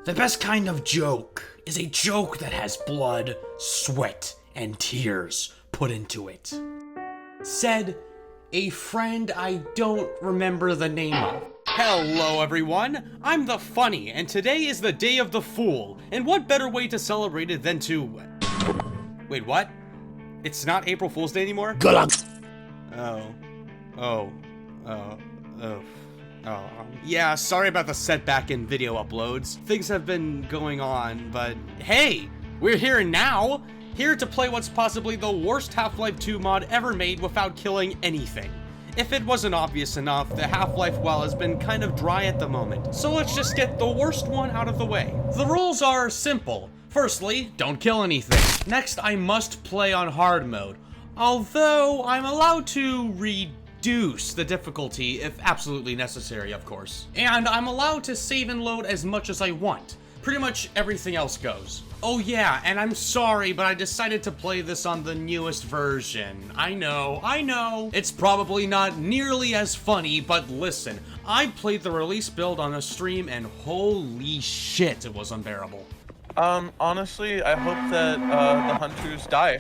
The best kind of joke is a joke that has blood, sweat, and tears put into it. Said a friend I don't remember the name of. Hello everyone, I'm the Funny, and today is the Day of the Fool, and what better way to celebrate it than to... Wait, what? It's not April Fool's Day anymore? Yeah, sorry about the setback in video uploads. Things have been going on, but hey, we're here now! Here to play what's possibly the worst Half-Life 2 mod ever made without killing anything. If it wasn't obvious enough, the Half-Life well has been kind of dry at the moment, so let's just get the worst one out of the way. The rules are simple. Firstly, don't kill anything. Next, I must play on hard mode, although I'm allowed to reduce the difficulty if absolutely necessary, of course. And I'm allowed to save and load as much as I want. Pretty much everything else goes. Oh yeah, and I'm sorry, but I decided to play this on the newest version. I know. It's probably not nearly as funny, but listen, I played the release build on a stream and holy shit, it was unbearable. Honestly, I hope that, the hunters die.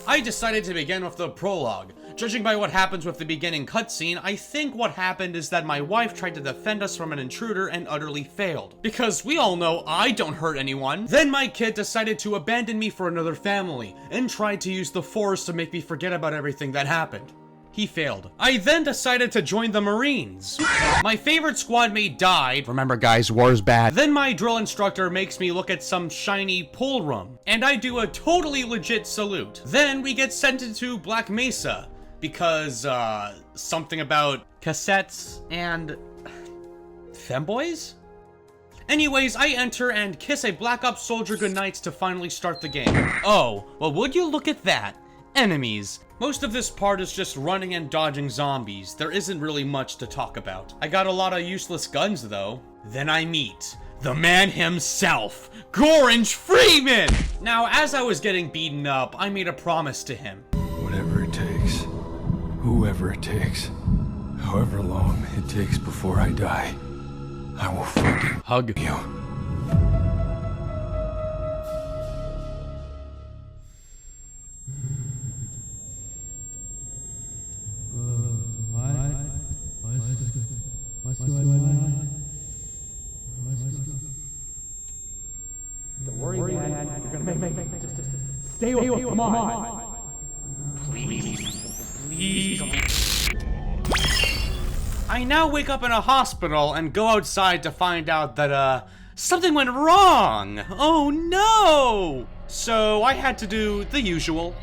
I decided to begin with the prologue. Judging by what happens with the beginning cutscene, I think what happened is that my wife tried to defend us from an intruder and utterly failed. Because we all know I don't hurt anyone. Then my kid decided to abandon me for another family, and tried to use the Force to make me forget about everything that happened. He failed. I then decided to join the Marines. My favorite squad mate died. Remember guys, war's bad. Then my drill instructor makes me look at some shiny pool room, and I do a totally legit salute. Then we get sent into Black Mesa, because, something about cassettes and femboys? Anyways, I enter and kiss a Black Ops soldier goodnight to finally start the game. Oh, well would you look at that? Enemies. Most of this part is just running and dodging zombies. There isn't really much to talk about. I got a lot of useless guns though. Then I meet the man himself, Gorange Freeman! Now, as I was getting beaten up, I made a promise to him. Whatever it takes, whoever it takes, however long it takes before I die, I will fucking hug you. Don't worry, man. You're gonna make just stay with come on. Please. I now wake up in a hospital and go outside to find out that, something went wrong. Oh no! So I had to do the usual.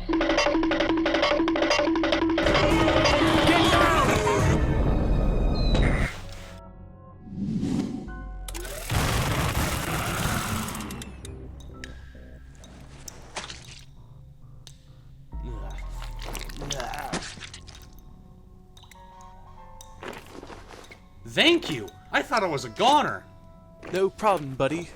Thank you! I thought I was a goner! No problem, buddy.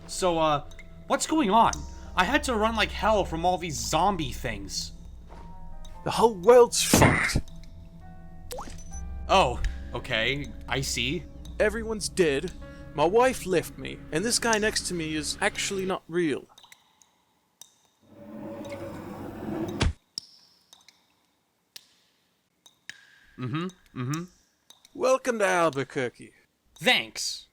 So, what's going on? I had to run like hell from all these zombie things. The whole world's fucked. Oh, okay, I see. Everyone's dead, my wife left me, and this guy next to me is actually not real. Welcome to Albuquerque. Thanks.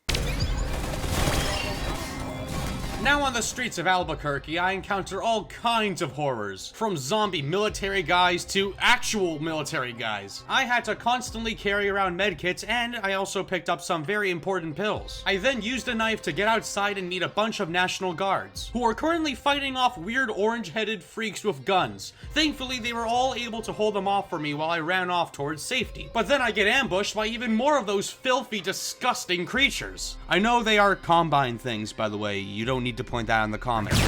Now on the streets of Albuquerque, I encounter all kinds of horrors, from zombie military guys to actual military guys. I had to constantly carry around medkits, and I also picked up some very important pills. I then used a knife to get outside and meet a bunch of National Guards, who are currently fighting off weird orange-headed freaks with guns. Thankfully, they were all able to hold them off for me while I ran off towards safety. But then I get ambushed by even more of those filthy, disgusting creatures. I know they are Combine things, by the way. You don't need to point that out in the comments.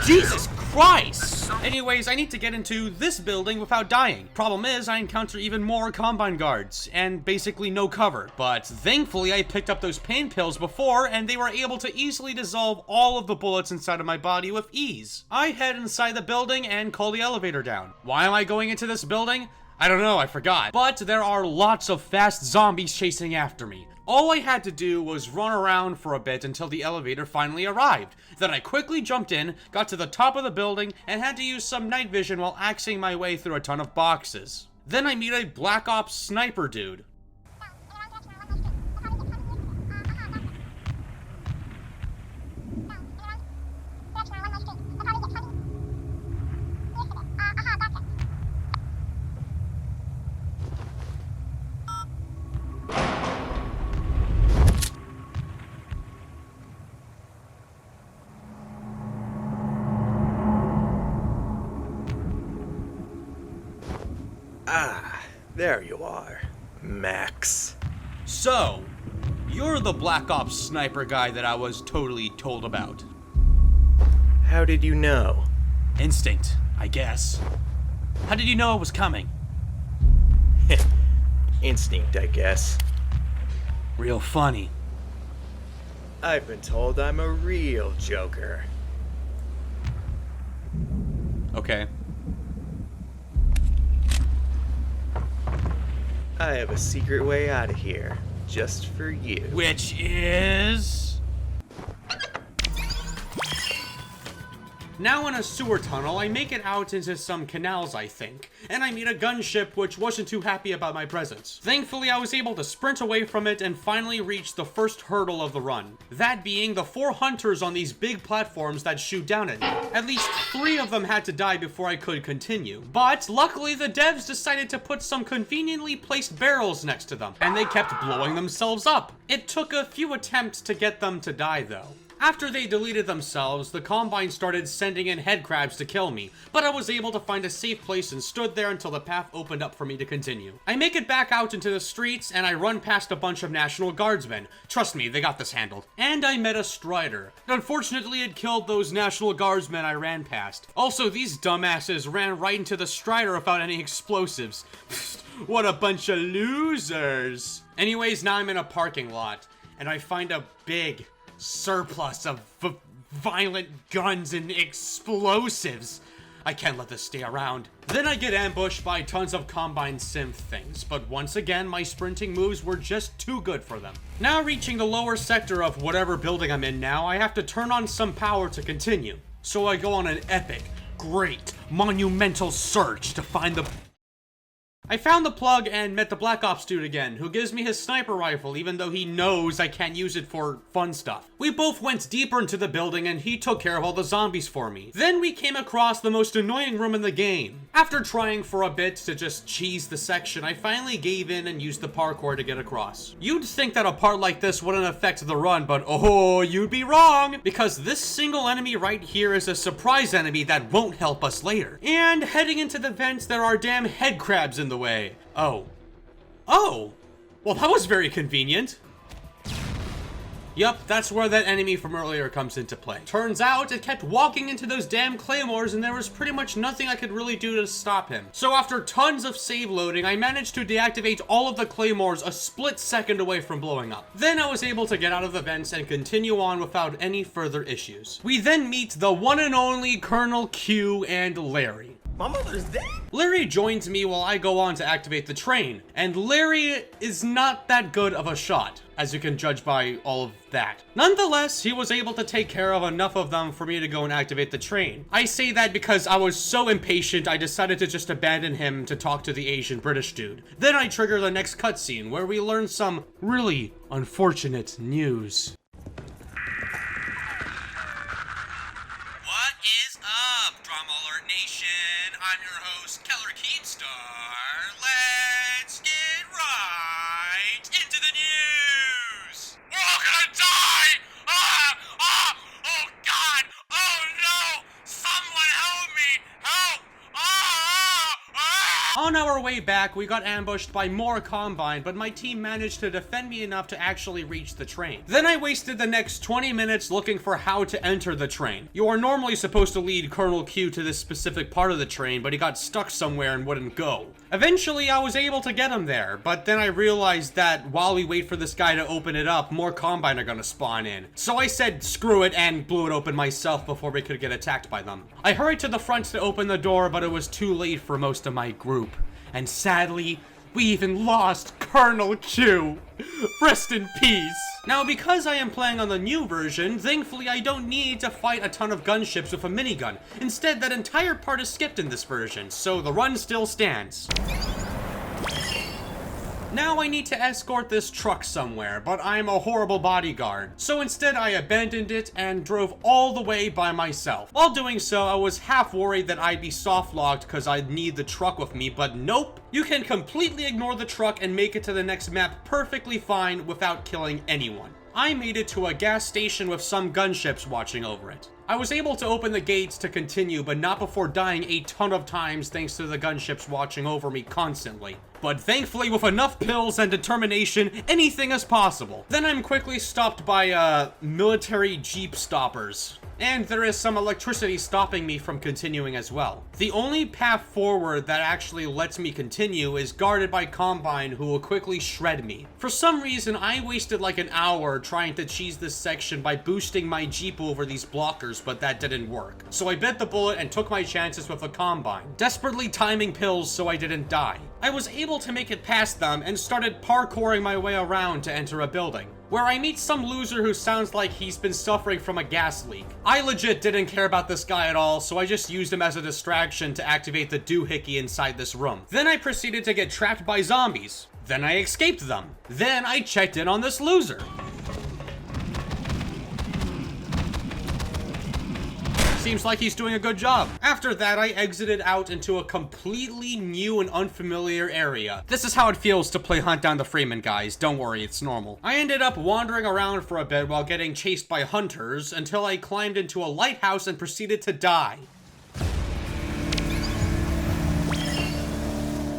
Jesus Christ! Anyways, I need to get into this building without dying. Problem is, I encounter even more Combine guards, and basically no cover. But thankfully, I picked up those pain pills before, and they were able to easily dissolve all of the bullets inside of my body with ease. I head inside the building and call the elevator down. Why am I going into this building? I don't know, I forgot. But there are lots of fast zombies chasing after me. All I had to do was run around for a bit until the elevator finally arrived. Then I quickly jumped in, got to the top of the building, and had to use some night vision while axing my way through a ton of boxes. Then I meet a Black Ops sniper dude. Ah, there you are, Max. So, you're the Black Ops sniper guy that I was totally told about. How did you know? Instinct, I guess. How did you know it was coming? Instinct, I guess. Real funny. I've been told I'm a real joker. Okay. I have a secret way out of here, just for you. Which is... Now in a sewer tunnel, I make it out into some canals, I think, and I meet a gunship which wasn't too happy about my presence. Thankfully, I was able to sprint away from it and finally reach the first hurdle of the run. That being the 4 hunters on these big platforms that shoot down at me. At least 3 of them had to die before I could continue. But luckily, the devs decided to put some conveniently placed barrels next to them, and they kept blowing themselves up. It took a few attempts to get them to die though. After they deleted themselves, the Combine started sending in headcrabs to kill me, but I was able to find a safe place and stood there until the path opened up for me to continue. I make it back out into the streets, and I run past a bunch of National Guardsmen. Trust me, they got this handled. And I met a Strider. Unfortunately, it killed those National Guardsmen I ran past. Also, these dumbasses ran right into the Strider without any explosives. What a bunch of losers. Anyways, now I'm in a parking lot, and I find a big surplus of violent guns and explosives. I can't let this stay around. Then I get ambushed by tons of Combine synth things, but once again, my sprinting moves were just too good for them. Now reaching the lower sector of whatever building I'm in now, I have to turn on some power to continue. So I go on an epic, great, monumental search to find the... I found the plug and met the Black Ops dude again, who gives me his sniper rifle even though he knows I can't use it for fun stuff. We both went deeper into the building and he took care of all the zombies for me. Then we came across the most annoying room in the game. After trying for a bit to just cheese the section, I finally gave in and used the parkour to get across. You'd think that a part like this wouldn't affect the run, but oh, you'd be wrong! Because this single enemy right here is a surprise enemy that won't help us later. And heading into the vents, there are damn head crabs in the way. Oh. Well, that was very convenient. Yup, that's where that enemy from earlier comes into play. Turns out, it kept walking into those damn claymores and there was pretty much nothing I could really do to stop him. So after tons of save loading, I managed to deactivate all of the claymores a split second away from blowing up. Then I was able to get out of the vents and continue on without any further issues. We then meet the one and only Colonel Q and Larry. My mother's dead? Larry joins me while I go on to activate the train, and Larry is not that good of a shot, as you can judge by all of that. Nonetheless, he was able to take care of enough of them for me to go and activate the train. I say that because I was so impatient I decided to just abandon him to talk to the Asian British dude. Then I trigger the next cutscene where we learn some really unfortunate news. What is up, Drama Alert Nation? I'm your host, Keller Keenstar. Let's get right into the news. We're all gonna die! Oh God! Oh no! Someone help me! Help! On our way back, we got ambushed by more Combine, but my team managed to defend me enough to actually reach the train. Then I wasted the next 20 minutes looking for how to enter the train. You are normally supposed to lead Colonel Q to this specific part of the train, but he got stuck somewhere and wouldn't go. Eventually, I was able to get him there, but then I realized that while we wait for this guy to open it up, more Combine are gonna spawn in. So I said screw it and blew it open myself before we could get attacked by them. I hurried to the front to open the door, but it was too late for most of my group. And sadly, we even lost Colonel Q. Rest in peace. Now, because I am playing on the new version, thankfully I don't need to fight a ton of gunships with a minigun. Instead, that entire part is skipped in this version, so the run still stands. Now I need to escort this truck somewhere, but I'm a horrible bodyguard. So instead I abandoned it and drove all the way by myself. While doing so, I was half worried that I'd be soft-locked because I'd need the truck with me, but nope. You can completely ignore the truck and make it to the next map perfectly fine without killing anyone. I made it to a gas station with some gunships watching over it. I was able to open the gates to continue, but not before dying a ton of times thanks to the gunships watching over me constantly. But thankfully, with enough pills and determination, anything is possible. Then I'm quickly stopped by, military jeep stoppers. And there is some electricity stopping me from continuing as well. The only path forward that actually lets me continue is guarded by Combine, who will quickly shred me. For some reason, I wasted like an hour trying to cheese this section by boosting my jeep over these blockers, but that didn't work. So I bit the bullet and took my chances with a Combine, desperately timing pills so I didn't die. I was able to make it past them and started parkouring my way around to enter a building, where I meet some loser who sounds like he's been suffering from a gas leak. I legit didn't care about this guy at all, so I just used him as a distraction to activate the doohickey inside this room. Then I proceeded to get trapped by zombies. Then I escaped them. Then I checked in on this loser. Seems like he's doing a good job. After that, I exited out into a completely new and unfamiliar area. This is how it feels to play Hunt Down the Freeman, guys. Don't worry, it's normal. I ended up wandering around for a bit while getting chased by hunters until I climbed into a lighthouse and proceeded to die.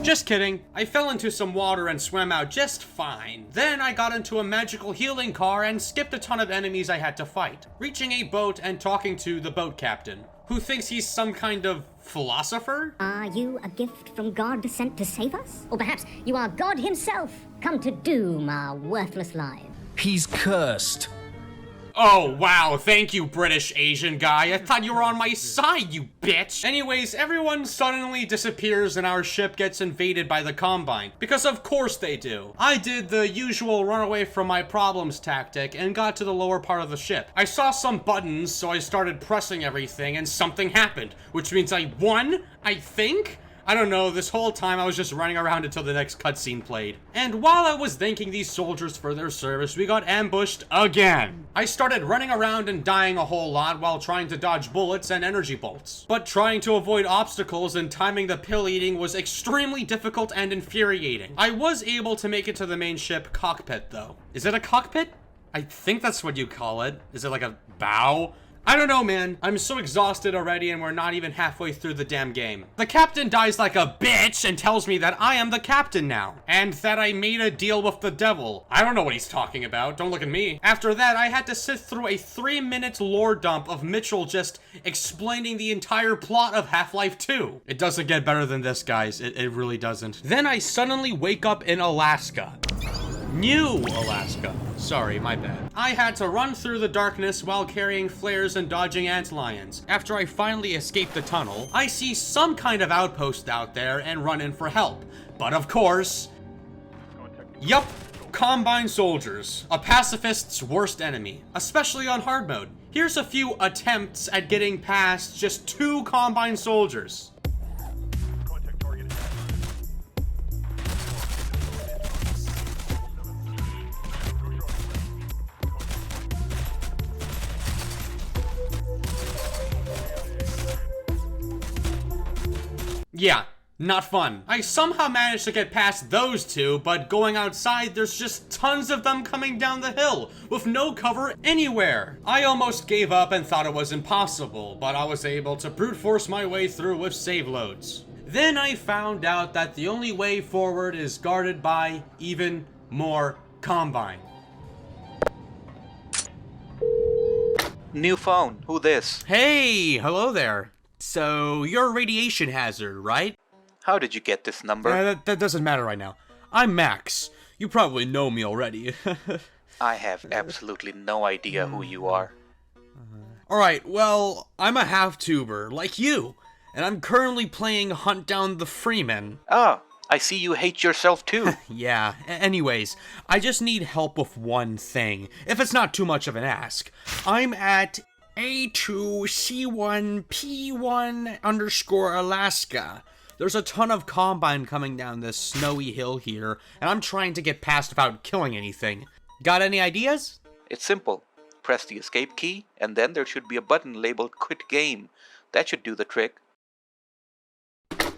Just kidding. I fell into some water and swam out just fine. Then I got into a magical healing car and skipped a ton of enemies I had to fight, reaching a boat and talking to the boat captain, who thinks he's some kind of philosopher? Are you a gift from God sent to save us? Or perhaps you are God himself, come to doom our worthless lives? He's cursed. Oh, wow, thank you, British Asian guy. I thought you were on my side, you bitch. Anyways, everyone suddenly disappears and our ship gets invaded by the Combine. Because of course they do. I did the usual run away from my problems tactic and got to the lower part of the ship. I saw some buttons, so I started pressing everything and something happened, which means I won, I think? I don't know, this whole time I was just running around until the next cutscene played. And while I was thanking these soldiers for their service, we got ambushed again. I started running around and dying a whole lot while trying to dodge bullets and energy bolts. But trying to avoid obstacles and timing the pill eating was extremely difficult and infuriating. I was able to make it to the main ship cockpit though. Is it a cockpit? I think that's what you call it. Is it like a bow? I don't know, man. I'm so exhausted already and we're not even halfway through the damn game. The captain dies like a bitch and tells me that I am the captain now, and that I made a deal with the devil. I don't know what he's talking about. Don't look at me. After that, I had to sit through a 3-minute lore dump of Mitchell just explaining the entire plot of Half-Life 2. It doesn't get better than this, guys. It really doesn't. Then I suddenly wake up in Alaska. New Alaska. Sorry, my bad. I had to run through the darkness while carrying flares and dodging antlions. After I finally escaped the tunnel, I see some kind of outpost out there and run in for help. But of course... Yup, Combine soldiers. A pacifist's worst enemy, especially on hard mode. Here's a few attempts at getting past just 2 Combine soldiers. Yeah, not fun. I somehow managed to get past those 2, but going outside, there's just tons of them coming down the hill, with no cover anywhere. I almost gave up and thought it was impossible, but I was able to brute force my way through with save loads. Then I found out that the only way forward is guarded by even more Combine. New phone, who this? Hey, hello there. So, you're a radiation hazard, right? How did you get this number? That doesn't matter right now. I'm Max. You probably know me already. I have absolutely no idea who you are. Alright, well, I'm a half-tuber, like you. And I'm currently playing Hunt Down the Freeman. Oh, I see you hate yourself too. Yeah, anyways, I just need help with one thing, if it's not too much of an ask. I'm at A2C1P1_Alaska. There's a ton of Combine coming down this snowy hill here, and I'm trying to get past without killing anything. Got any ideas? It's simple. Press the escape key, and then there should be a button labeled Quit Game. That should do the trick.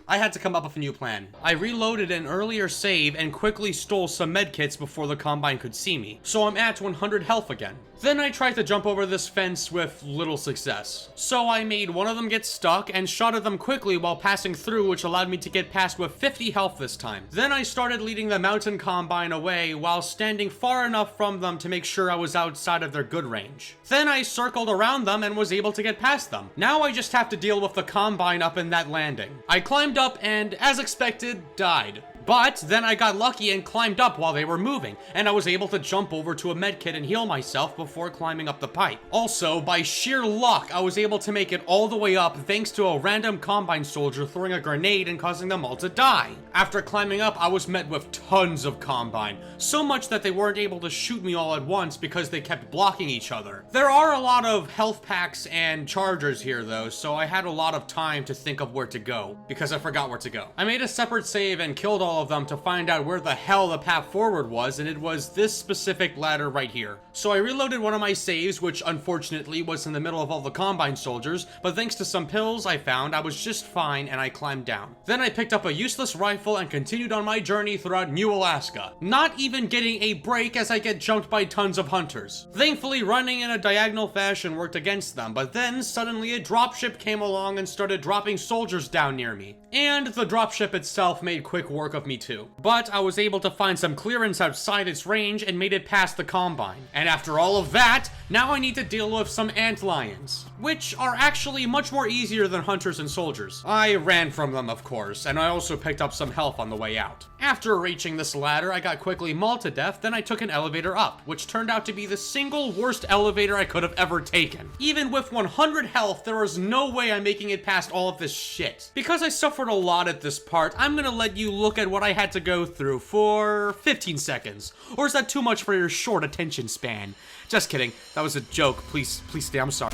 I had to come up with a new plan. I reloaded an earlier save and quickly stole some medkits before the Combine could see me, so I'm at 100 health again. Then I tried to jump over this fence with little success. So I made one of them get stuck and shot at them quickly while passing through, which allowed me to get past with 50 health this time. Then I started leading the mountain Combine away while standing far enough from them to make sure I was outside of their good range. Then I circled around them and was able to get past them. Now I just have to deal with the Combine up in that landing. I climbed up and, as expected, died. But then I got lucky and climbed up while they were moving, and I was able to jump over to a medkit and heal myself before climbing up the pipe. Also, by sheer luck, I was able to make it all the way up thanks to a random Combine soldier throwing a grenade and causing them all to die. After climbing up, I was met with tons of Combine, so much that they weren't able to shoot me all at once because they kept blocking each other. There are a lot of health packs and chargers here though, so I had a lot of time to think of where to go, because I forgot where to go. I made a separate save and killed all of them to find out where the hell the path forward was, and it was this specific ladder right here. So I reloaded one of my saves, which unfortunately was in the middle of all the Combine soldiers, but thanks to some pills I found, I was just fine and I climbed down. Then I picked up a useless rifle and continued on my journey throughout New Alaska, not even getting a break as I get jumped by tons of hunters. Thankfully, running in a diagonal fashion worked against them, but then suddenly a dropship came along and started dropping soldiers down near me. And the dropship itself made quick work of me too. But I was able to find some clearance outside its range and made it past the Combine. And after all of that, now I need to deal with some antlions, which are actually much more easier than hunters and soldiers. I ran from them, of course, and I also picked up some health on the way out. After reaching this ladder, I got quickly mauled to death, then I took an elevator up, which turned out to be the single worst elevator I could have ever taken. Even with 100 health, there was no way I'm making it past all of this shit. Because I suffered a lot at this part, I'm gonna let you look at what I had to go through for 15 seconds. Or is that too much for your short attention span? Just kidding, that was a joke. Please stay, I'm sorry.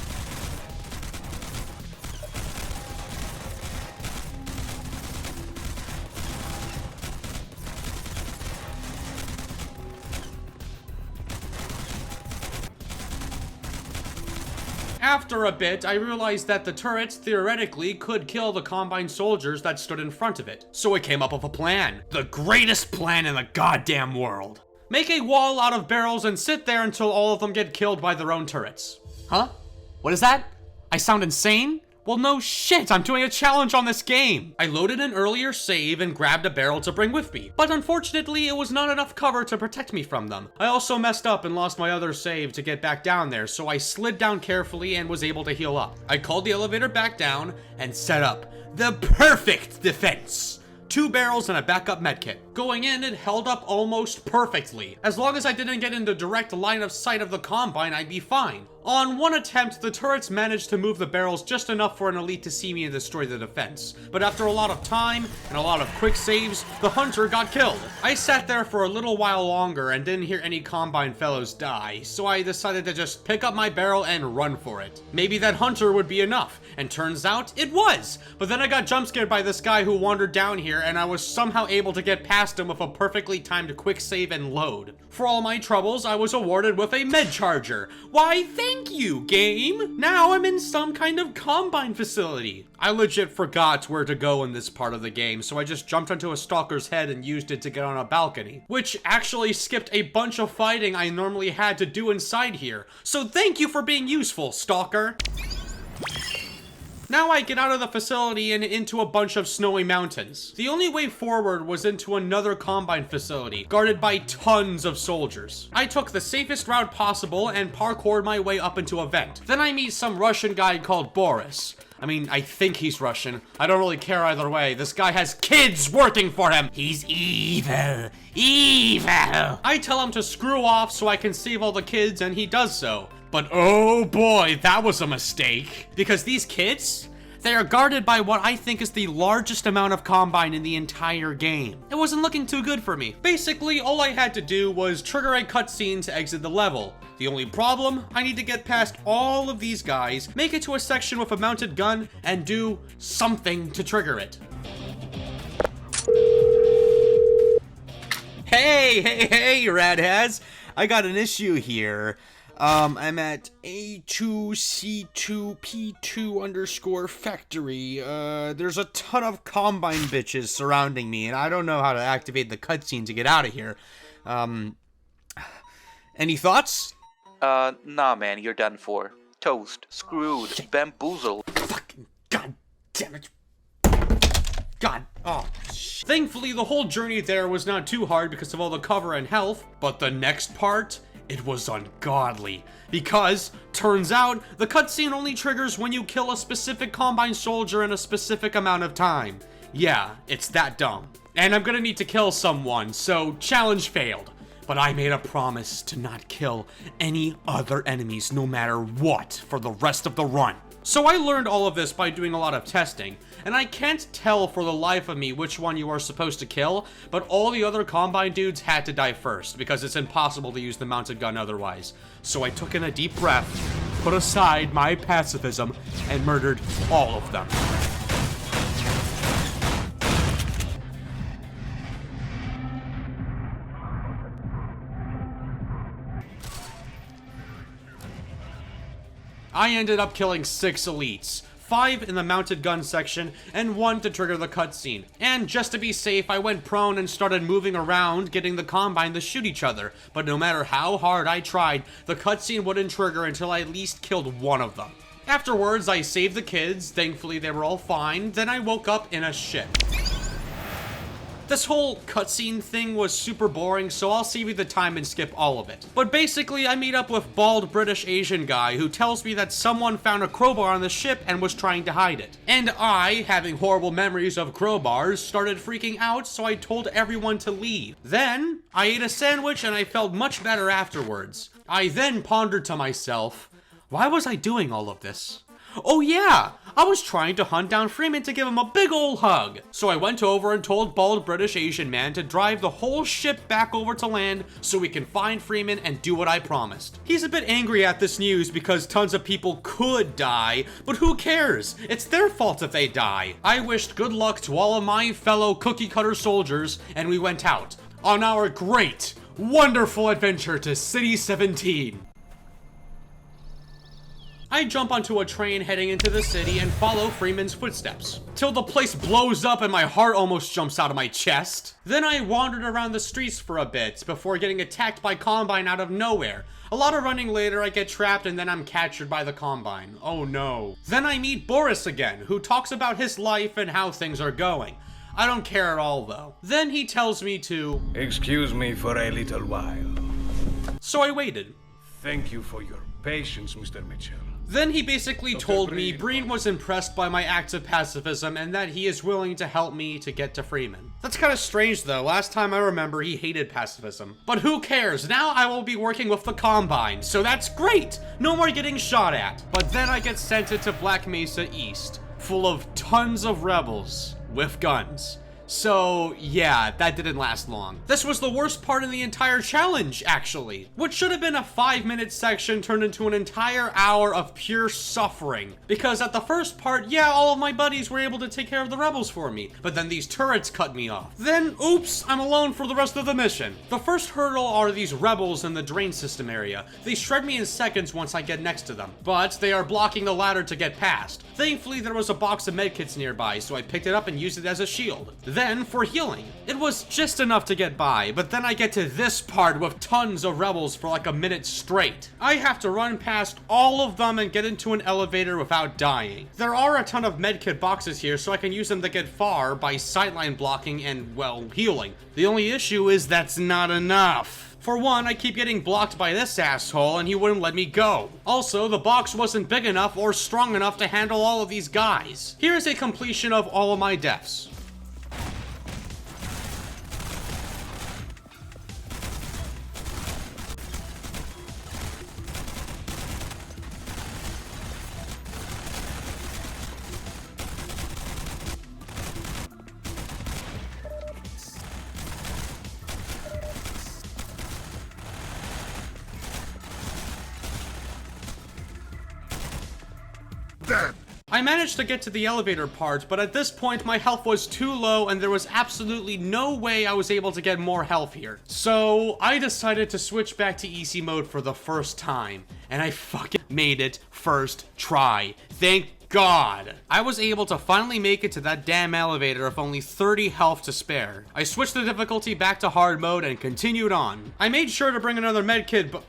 After a bit, I realized that the turrets theoretically could kill the Combine soldiers that stood in front of it. So I came up with a plan. The greatest plan in the goddamn world. Make a wall out of barrels and sit there until all of them get killed by their own turrets. Huh? What is that? I sound insane? Well, no shit, I'm doing a challenge on this game. I loaded an earlier save and grabbed a barrel to bring with me, but unfortunately it was not enough cover to protect me from them. I also messed up and lost my other save to get back down there, so I slid down carefully and was able to heal up. I called the elevator back down and set up the perfect defense. 2 barrels and a backup medkit. Going in, it held up almost perfectly. As long as I didn't get into direct line of sight of the Combine, I'd be fine. On one attempt, the turrets managed to move the barrels just enough for an elite to see me and destroy the defense. But after a lot of time and a lot of quick saves, the hunter got killed. I sat there for a little while longer and didn't hear any Combine fellows die, so I decided to just pick up my barrel and run for it. Maybe that hunter would be enough, and turns out it was. But then I got jump scared by this guy who wandered down here, and I was somehow able to get past him with a perfectly timed quick save and load. For all my troubles, I was awarded with a med charger. Why, thank you, game! Now I'm in some kind of Combine facility. I legit forgot where to go in this part of the game, so I just jumped onto a stalker's head and used it to get on a balcony, which actually skipped a bunch of fighting I normally had to do inside here. So thank you for being useful, stalker! Now I get out of the facility and into a bunch of snowy mountains. The only way forward was into another Combine facility, guarded by tons of soldiers. I took the safest route possible and parkoured my way up into a vent. Then I meet some Russian guy called Boris. I mean, I think he's Russian. I don't really care either way. This guy has kids working for him. He's evil. Evil. I tell him to screw off so I can save all the kids, and he does so. But oh boy, that was a mistake. Because these kids, They are guarded by what I think is the largest amount of Combine in the entire game. It wasn't looking too good for me. Basically, all I had to do was trigger a cutscene to exit the level. The only problem, I need to get past all of these guys, make it to a section with a mounted gun, and do something to trigger it. Hey, Radhaz. I got an issue here. I'm at A2C2P2_factory. There's a ton of Combine bitches surrounding me, and I don't know how to activate the cutscene to get out of here. Any thoughts? Nah, man, you're done for. Toast, screwed, bamboozled. Fucking god damn it. God, oh, Thankfully, the whole journey there was not too hard because of all the cover and health, but the next part, it was ungodly. Because, turns out, the cutscene only triggers when you kill a specific Combine soldier in a specific amount of time. Yeah, it's that dumb. And I'm gonna need to kill someone, so challenge failed. But I made a promise to not kill any other enemies no matter what for the rest of the run. So I learned all of this by doing a lot of testing, and I can't tell for the life of me which one you are supposed to kill, but all the other Combine dudes had to die first, because it's impossible to use the mounted gun otherwise. So I took in a deep breath, put aside my pacifism, and murdered all of them. I ended up killing 6 elites, 5 in the mounted gun section, and 1 to trigger the cutscene. And just to be safe, I went prone and started moving around, getting the Combine to shoot each other. But no matter how hard I tried, the cutscene wouldn't trigger until I at least killed one of them. Afterwards, I saved the kids, thankfully they were all fine, then I woke up in a ship. This whole cutscene thing was super boring, so I'll save you the time and skip all of it. But basically, I meet up with bald British Asian guy who tells me that someone found a crowbar on the ship and was trying to hide it. And I, having horrible memories of crowbars, started freaking out, so I told everyone to leave. Then, I ate a sandwich and I felt much better afterwards. I then pondered to myself, why was I doing all of this? Oh yeah, I was trying to hunt down Freeman to give him a big ol' hug. So I went over and told bald British Asian man to drive the whole ship back over to land so we can find Freeman and do what I promised. He's a bit angry at this news because tons of people could die, but who cares? It's their fault if they die. I wished good luck to all of my fellow cookie cutter soldiers, and we went out on our great, wonderful adventure to City 17. I jump onto a train heading into the city and follow Freeman's footsteps, till the place blows up and my heart almost jumps out of my chest. Then I wandered around the streets for a bit before getting attacked by Combine out of nowhere. A lot of running later, I get trapped and then I'm captured by the Combine. Oh no. Then I meet Boris again, who talks about his life and how things are going. I don't care at all though. Then he tells me to excuse me for a little while. So I waited. Thank you for your patience, Mr. Mitchell. Then he basically told me Breen was impressed by my acts of pacifism and that he is willing to help me to get to Freeman. That's kind of strange though, last time I remember he hated pacifism. But who cares, now I will be working with the Combine, so that's great! No more getting shot at. But then I get sent into Black Mesa East, full of tons of rebels with guns. So, yeah, that didn't last long. This was the worst part in the entire challenge, actually. What should have been a 5-minute section turned into an entire hour of pure suffering. Because at the first part, yeah, all of my buddies were able to take care of the rebels for me, but then these turrets cut me off. Then, oops, I'm alone for the rest of the mission. The first hurdle are these rebels in the drain system area. They shred me in seconds once I get next to them, but they are blocking the ladder to get past. Thankfully, there was a box of medkits nearby, so I picked it up and used it as a shield. Then, for healing. It was just enough to get by, but then I get to this part with tons of rebels for like a minute straight. I have to run past all of them and get into an elevator without dying. There are a ton of medkit boxes here, so I can use them to get far by sightline blocking and, well, healing. The only issue is that's not enough. For one, I keep getting blocked by this asshole and he wouldn't let me go. Also, the box wasn't big enough or strong enough to handle all of these guys. Here's a completion of all of my deaths. I managed to get to the elevator part, but at this point my health was too low and there was absolutely no way I was able to get more health here. So I decided to switch back to easy mode for the first time, and I fucking made it first try. Thank God. I was able to finally make it to that damn elevator with only 30 health to spare. I switched the difficulty back to hard mode and continued on. I made sure to bring another medkit, but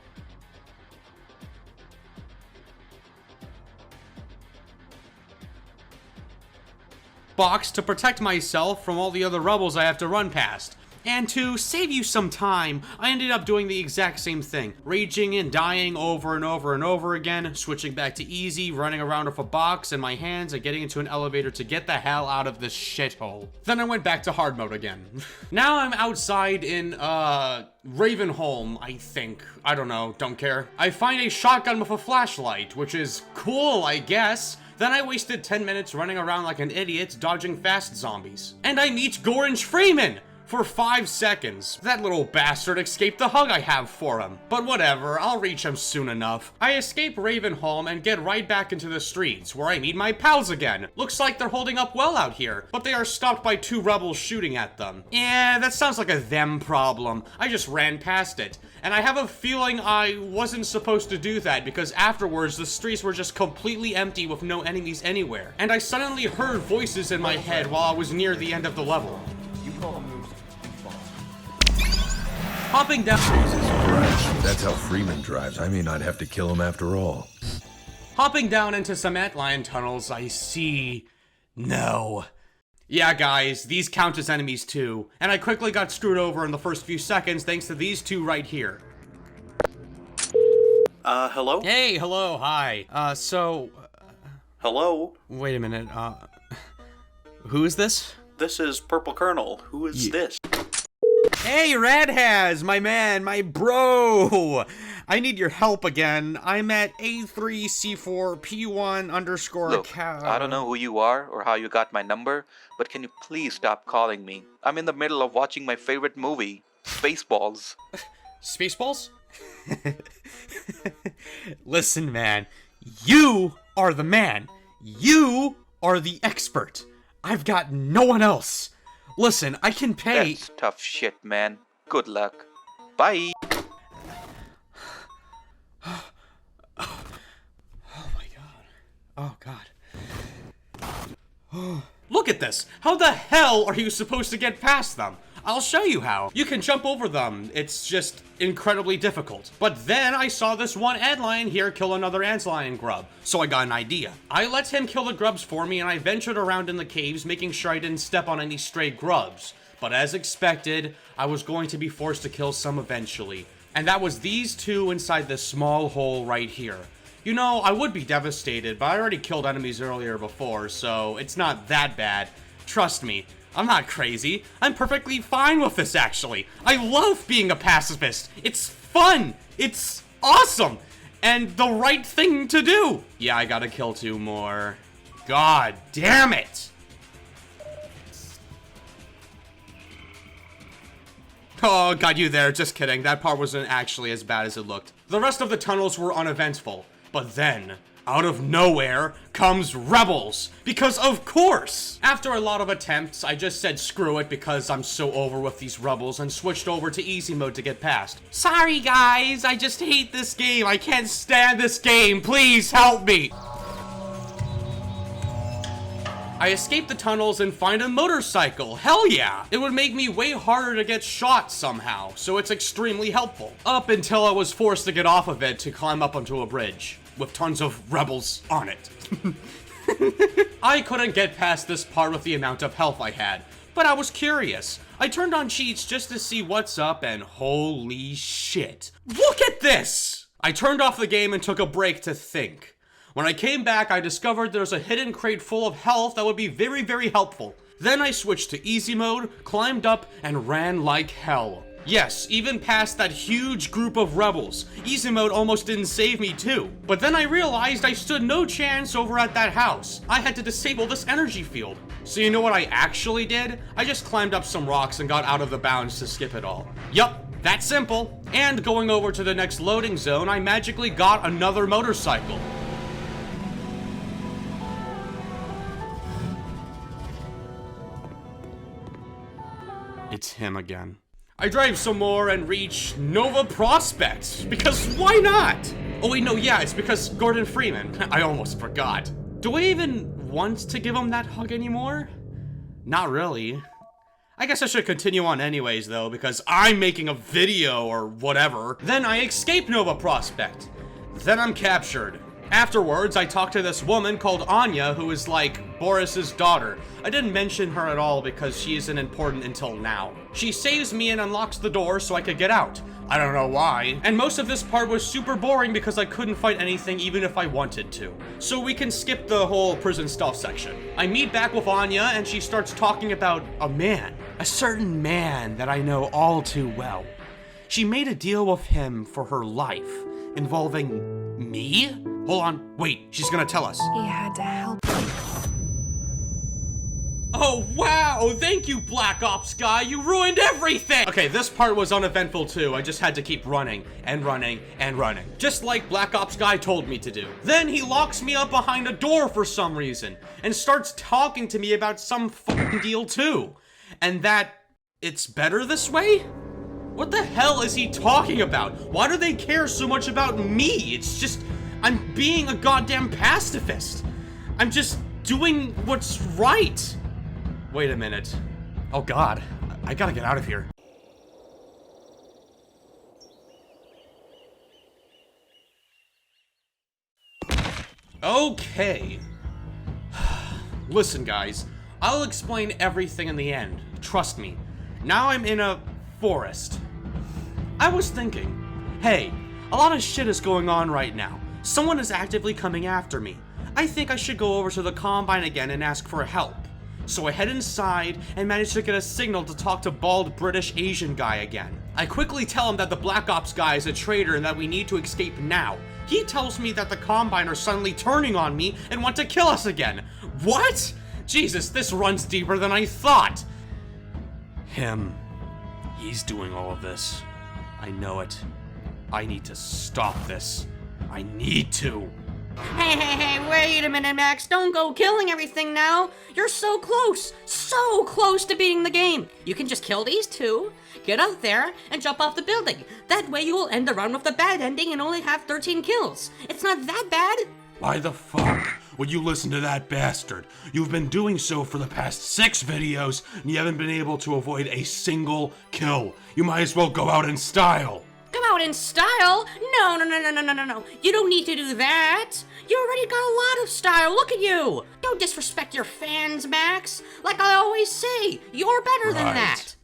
box to protect myself from all the other rebels I have to run past. And to save you some time, I ended up doing the exact same thing. Raging and dying over and over and over again, switching back to easy, running around with a box in my hands and getting into an elevator to get the hell out of this shithole. Then I went back to hard mode again. Now I'm outside in, Ravenholm, I think. I don't know, don't care. I find a shotgun with a flashlight, which is cool, I guess. Then I wasted 10 minutes running around like an idiot, dodging fast zombies. And I meet Gorange Freeman! For 5 seconds. That little bastard escaped the hug I have for him. But whatever, I'll reach him soon enough. I escape Ravenholm and get right back into the streets, where I meet my pals again. Looks like they're holding up well out here, but they are stopped by 2 rebels shooting at them. Yeah, that sounds like a them problem. I just ran past it. And I have a feeling I wasn't supposed to do that, because afterwards the streets were just completely empty with no enemies anywhere. And I suddenly heard voices in my head while I was near the end of the level. Hopping down. Jesus Christ, that's how Freeman drives. I may not have to kill him after all. Hopping down into some antlion tunnels, I see... no. Yeah, guys, these count as enemies too, and I quickly got screwed over in the first few seconds thanks to these 2 right here. Hello? Hey, hello, hi. Hello? Wait a minute, who is this? This is Purple Colonel. Who is this? Hey, Radhaz, my man, my bro! I need your help again. I'm at A3C4P1 underscore Look, I don't know who you are or how you got my number, but can you please stop calling me? I'm in the middle of watching my favorite movie, Spaceballs. Spaceballs? Listen, man, you are the man. You are the expert. I've got no one else. Listen, I can pay... That's tough shit, man. Good luck. Bye! Oh my god. Oh god. Look at this! How the hell are you supposed to get past them? I'll show you how. You can jump over them. It's just incredibly difficult. But then I saw this one antlion here kill another antlion grub, so I got an idea. I let him kill the grubs for me and I ventured around in the caves making sure I didn't step on any stray grubs. But as expected, I was going to be forced to kill some eventually. And that was these 2 inside this small hole right here. You know, I would be devastated, but I already killed enemies earlier before, so it's not that bad. Trust me. I'm not crazy. I'm perfectly fine with this, actually. I love being a pacifist. It's fun. It's awesome. And the right thing to do. Yeah, I gotta kill 2 more. God damn it. Oh, got you there. Just kidding. That part wasn't actually as bad as it looked. The rest of the tunnels were uneventful. But then... out of nowhere comes rebels, because of course! After a lot of attempts, I just said screw it because I'm so over with these rebels and switched over to easy mode to get past. Sorry guys, I just hate this game. I can't stand this game. Please help me! I escape the tunnels and find a motorcycle. Hell yeah! It would make me way harder to get shot somehow, so it's extremely helpful. Up until I was forced to get off of it to climb up onto a bridge with tons of rebels on it. I couldn't get past this part with the amount of health I had, but I was curious. I turned on cheats just to see what's up, and holy shit. Look at this! I turned off the game and took a break to think. When I came back, I discovered there's a hidden crate full of health that would be very, very helpful. Then I switched to easy mode, climbed up, and ran like hell. Yes, even past that huge group of rebels. Easy mode almost didn't save me too. But then I realized I stood no chance over at that house. I had to disable this energy field. So you know what I actually did? I just climbed up some rocks and got out of the bounds to skip it all. Yup, that simple. And going over to the next loading zone, I magically got another motorcycle. him again. I drive some more and reach Nova Prospekt, because why not? Oh wait, no, yeah, it's because Gordon Freeman. I almost forgot. Do I even want to give him that hug anymore? Not really. I guess I should continue on anyways though, because I'm making a video or whatever. Then I escape Nova Prospekt. Then I'm captured. Afterwards, I talk to this woman called Anya, who is like Boris's daughter. I didn't mention her at all because she isn't important until now. She saves me and unlocks the door so I could get out. I don't know why. And most of this part was super boring because I couldn't fight anything even if I wanted to. So we can skip the whole prison stuff section. I meet back with Anya and she starts talking about a man. A certain man that I know all too well. She made a deal with him for her life, involving me? Hold on, wait, she's gonna tell us. He had to help. Oh wow, thank you Black Ops guy, you ruined everything! Okay, this part was uneventful too, I just had to keep running, and running, and running. Just like Black Ops guy told me to do. Then he locks me up behind a door for some reason, and starts talking to me about some fucking deal too. And that it's better this way? What the hell is he talking about? Why do they care so much about me? It's just, I'm being a goddamn pacifist. I'm just doing what's right. Wait a minute. Oh god, I gotta get out of here. Okay. Listen guys, I'll explain everything in the end. Trust me. Now I'm in a forest. I was thinking, hey, a lot of shit is going on right now. Someone is actively coming after me. I think I should go over to the Combine again and ask for help. So I head inside and manage to get a signal to talk to bald British Asian guy again. I quickly tell him that the Black Ops guy is a traitor and that we need to escape now. He tells me that the Combine are suddenly turning on me and want to kill us again. What? Jesus, this runs deeper than I thought. He's doing all of this. I know it. I need to stop this. I need to. Hey, wait a minute, Max. Don't go killing everything now. You're so close to beating the game. You can just kill these two, get out there, and jump off the building. That way you will end the run with the bad ending and only have 13 kills. It's not that bad. Why the fuck would you listen to that bastard? You've been doing so for the past 6 videos, and you haven't been able to avoid a single kill. You might as well go out in style. Come out in style? No. You don't need to do that. You already got a lot of style. Look at you. Don't disrespect your fans, Max. Like I always say, you're better than that.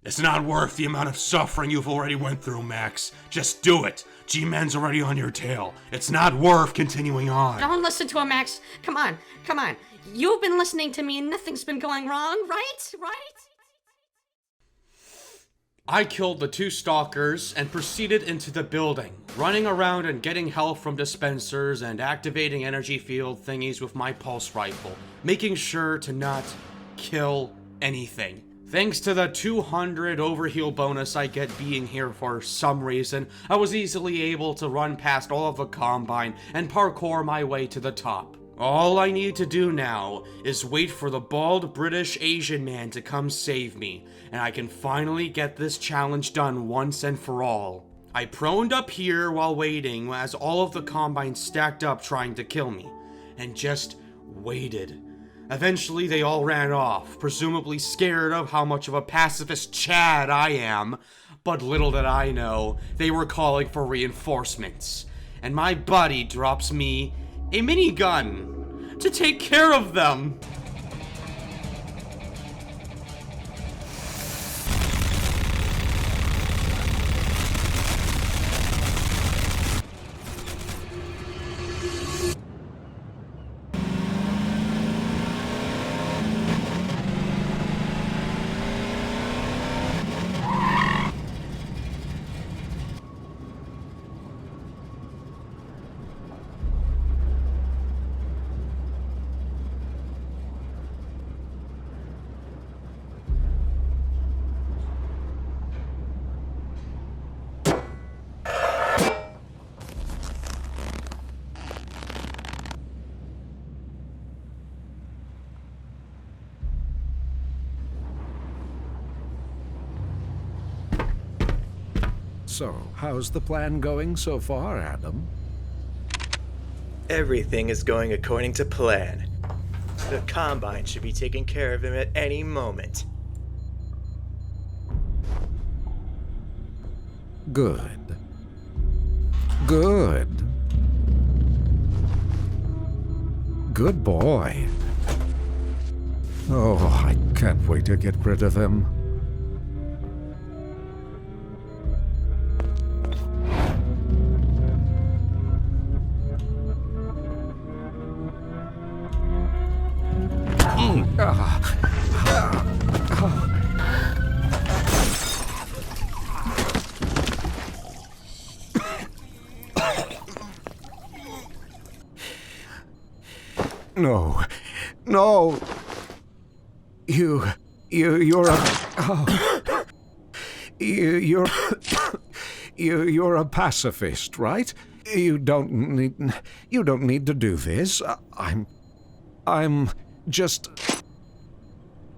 It's not worth the amount of suffering you've already went through, Max. Just do it. G-Man's already on your tail. It's not worth continuing on. Don't listen to him, Max. Come on. You've been listening to me and nothing's been going wrong, right? I killed the 2 stalkers and proceeded into the building, running around and getting health from dispensers and activating energy field thingies with my pulse rifle, making sure to not kill anything. Thanks to the 200 overheal bonus I get being here for some reason, I was easily able to run past all of the Combine and parkour my way to the top. All I need to do now is wait for the bald British Asian man to come save me, and I can finally get this challenge done once and for all. I proned up here while waiting as all of the Combines stacked up trying to kill me, and just waited. Eventually they all ran off, presumably scared of how much of a pacifist Chad I am, but little did I know, they were calling for reinforcements, and my buddy drops me a minigun to take care of them. So, how's the plan going so far, Adam? Everything is going according to plan. The Combine should be taking care of him at any moment. Good. Good. Good boy. Oh, I can't wait to get rid of him. No. No. You're a... Oh. You're a pacifist, right? You don't need to do this. I'm just...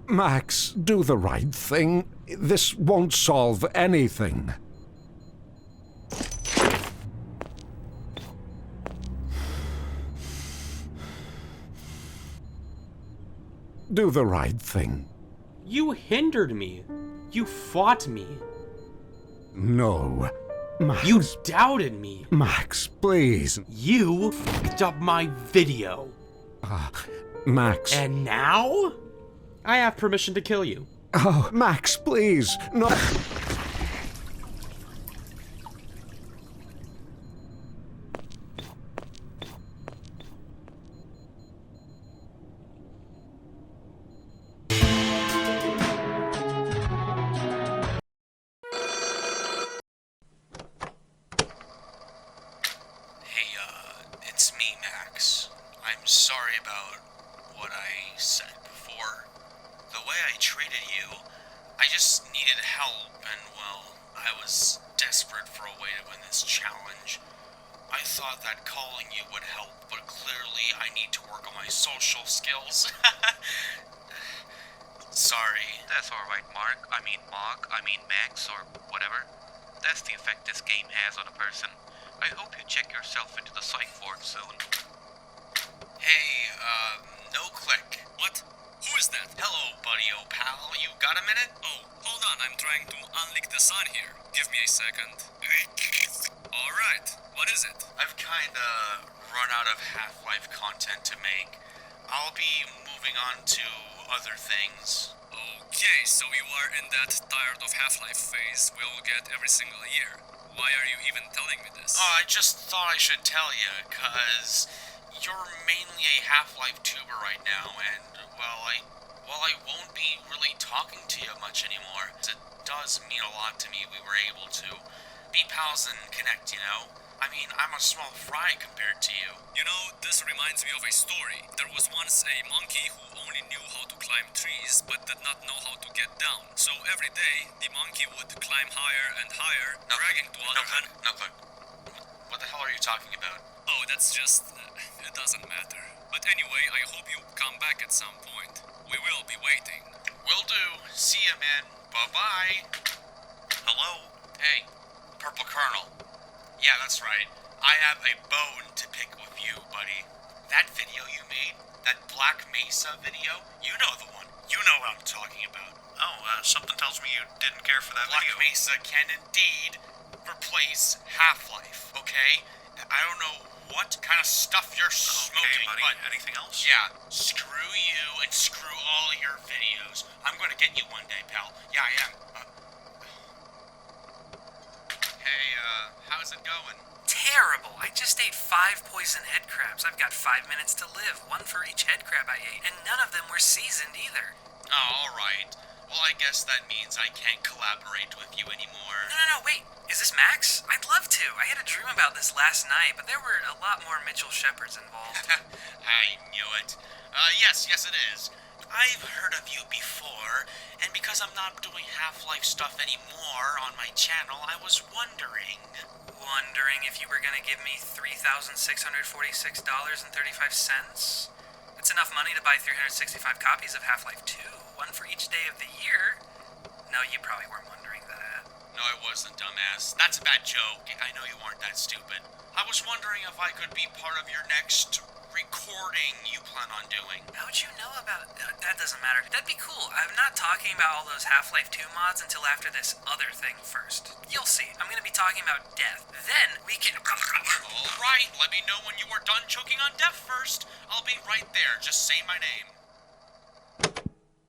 Max, do the right thing. This won't solve anything. Do the right thing. You hindered me. You fought me. No. Max. You doubted me. Max, please. You picked up my video. Max. And now? I have permission to kill you. Oh, Max, please. No. It's me, Max. I'm sorry about what I said before. The way I treated you, I just needed help, and well, I was desperate for a way to win this challenge. I thought that calling you would help, but clearly I need to work on my social skills. Sorry. That's alright, Mark. I mean Max, or whatever. That's the effect this game has on a person. I hope you check yourself into the psych ward soon. Hey, Noclick. What? Who is that? Hello, buddy, oh pal. You got a minute? Oh, hold on. I'm trying to unleak the sun here. Give me a second. Alright, what is it? I've kinda run out of Half-Life content to make. I'll be moving on to other things. Okay, so you are in that tired of Half-Life phase we all get every single year. Why are you even telling me this? Oh, I just thought I should tell you, cause you're mainly a Half-Life tuber right now, and, well, I won't be really talking to you much anymore. It does mean a lot to me we were able to be pals and connect, you know? I mean, I'm a small fry compared to you. You know, this reminds me of a story. There was once a monkey who only knew how to climb trees, but did not know how to get down. So every day, the monkey would climb higher and higher, bragging to other Noclick. What the hell are you talking about? Oh, that's just... it doesn't matter. But anyway, I hope you come back at some point. We will be waiting. Will do. See ya, man. Bye-bye. Hello? Hey, Purple Colonel. Yeah, that's right. I have a bone to pick with you, buddy. That video you made, that Black Mesa video, you know the one. You know what I'm talking about. Oh, something tells me you didn't care for that Black video. Mesa can indeed replace Half-Life, okay? I don't know what kind of stuff you're smoking, buddy. but... Anything else? Yeah, screw you and screw all your videos. I'm gonna get you one day, pal. Yeah, I am. Hey, how's it going? Terrible. I just ate 5 poison head crabs. I've got 5 minutes to live, one for each head crab I ate, and none of them were seasoned either. Oh, alright. Well, I guess that means I can't collaborate with you anymore. No, wait. Is this Max? I'd love to. I had a dream about this last night, but there were a lot more Mitchell Shepherds involved. I knew it. Yes, it is. I've heard of you before, and because I'm not doing Half-Life stuff anymore on my channel, I was wondering If you were gonna give me $3,646.35? It's enough money to buy 365 copies of Half-Life 2, one for each day of the year. No, you probably weren't wondering that. No, I wasn't, dumbass. That's a bad joke. I know you aren't that stupid. I was wondering if I could be part of your next recording you plan on doing. How'd you know about... that doesn't matter. That'd be cool. I'm not talking about all those Half-Life 2 mods until after this other thing first. You'll see. I'm gonna be talking about death. Then we can... Alright, let me know when you are done choking on death first. I'll be right there. Just say my name.